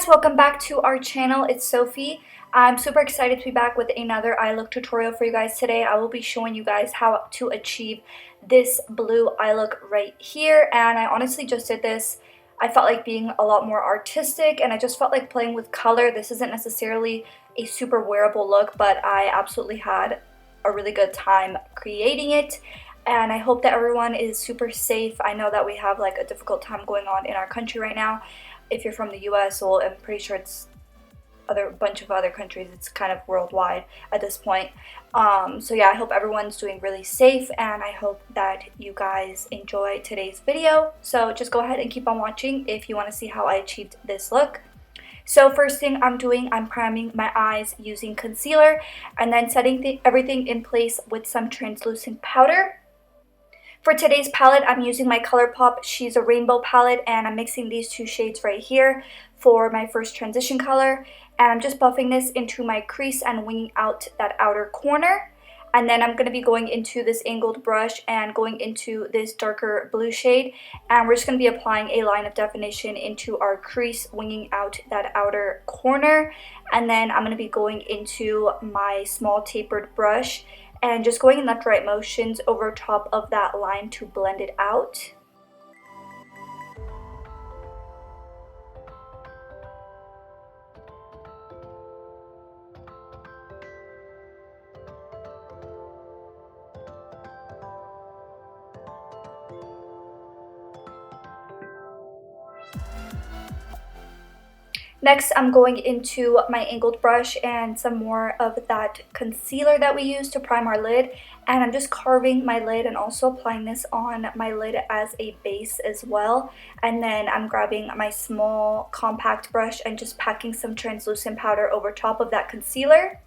guys, welcome back to our channel. It's Sofie. I'm super excited to be back with another eye look tutorial for you guys today. I will be showing you guys how to achieve this blue eye look right here, and I honestly just did this. I felt like being a lot more artistic, and I just felt like playing with color. This isn't necessarily a super wearable look, but I absolutely had a really good time creating it. And I hope that everyone is super safe. I know that we have like a difficult time going on in our country right now. If you're from the US, well, I'm pretty sure it's a bunch of other countries. It's kind of worldwide at this point. So yeah, I hope everyone's doing really safe, and I hope that you guys enjoy today's video. So just go ahead and keep on watching if you want to see how I achieved this look. So first thing I'm doing, I'm priming my eyes using concealer and then setting everything in place with some translucent powder. For today's palette, I'm using my ColourPop She's a Rainbow palette, and I'm mixing these two shades right here for my first transition color. And I'm just buffing this into my crease and winging out that outer corner. And then I'm going to be going into this angled brush and going into this darker blue shade. And we're just going to be applying a line of definition into our crease, winging out that outer corner. And then I'm going to be going into my small tapered brush and just going in left right motions over top of that line to blend it out. Next, I'm going into my angled brush and some more of that concealer that we use to prime our lid. And I'm just carving my lid and also applying this on my lid as a base as well. And then I'm grabbing my small compact brush and just packing some translucent powder over top of that concealer.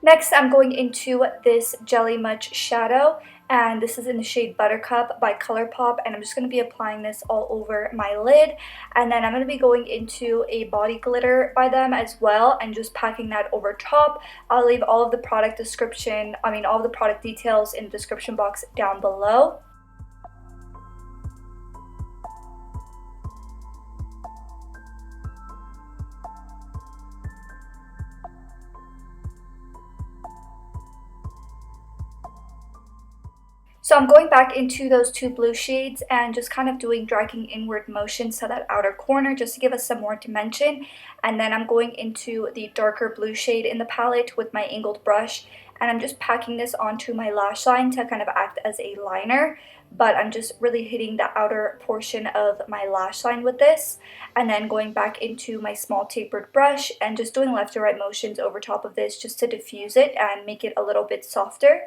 Next, I'm going into this Jelly Much shadow, and this is in the shade Buttercup by ColourPop, and I'm just going to be applying this all over my lid. And then I'm going to be going into a body glitter by them as well and just packing that over top. I'll leave all of the product all of the product details in the description box down below. So I'm going back into those two blue shades and just kind of dragging inward motions to that outer corner just to give us some more dimension. And then I'm going into the darker blue shade in the palette with my angled brush, and I'm just packing this onto my lash line to kind of act as a liner. But I'm just really hitting the outer portion of my lash line with this, and then going back into my small tapered brush and just doing left to right motions over top of this just to diffuse it and make it a little bit softer.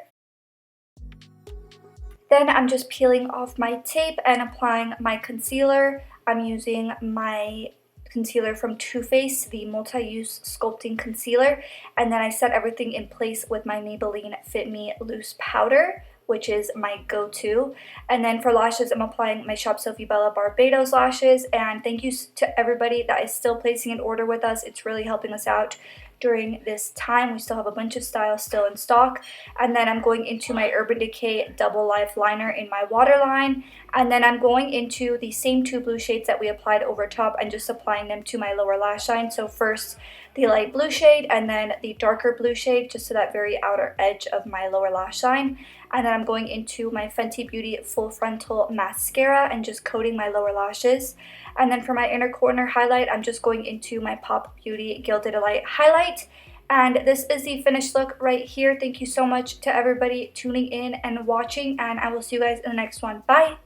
Then I'm just peeling off my tape and applying my concealer. I'm using my concealer from Too Faced, the multi-use sculpting concealer. And then I set everything in place with my Maybelline Fit Me Loose Powder, which is my go-to. And then for lashes, I'm applying my Shop Sofie Bella Barbados lashes. And thank you to everybody that is still placing an order with us. It's really helping us out during this time. We still have a bunch of styles still in stock. And then I'm going into my Urban Decay Double Life Liner in my waterline. And then I'm going into the same two blue shades that we applied over top and just applying them to my lower lash line. So first the light blue shade and then the darker blue shade just to that very outer edge of my lower lash line. And then I'm going into my Fenty Beauty Full Frontal Mascara and just coating my lower lashes. And then for my inner corner highlight, I'm just going into my Pop Beauty Gilded Light highlight. And this is the finished look right here. Thank you so much to everybody tuning in and watching, and I will see you guys in the next one. Bye!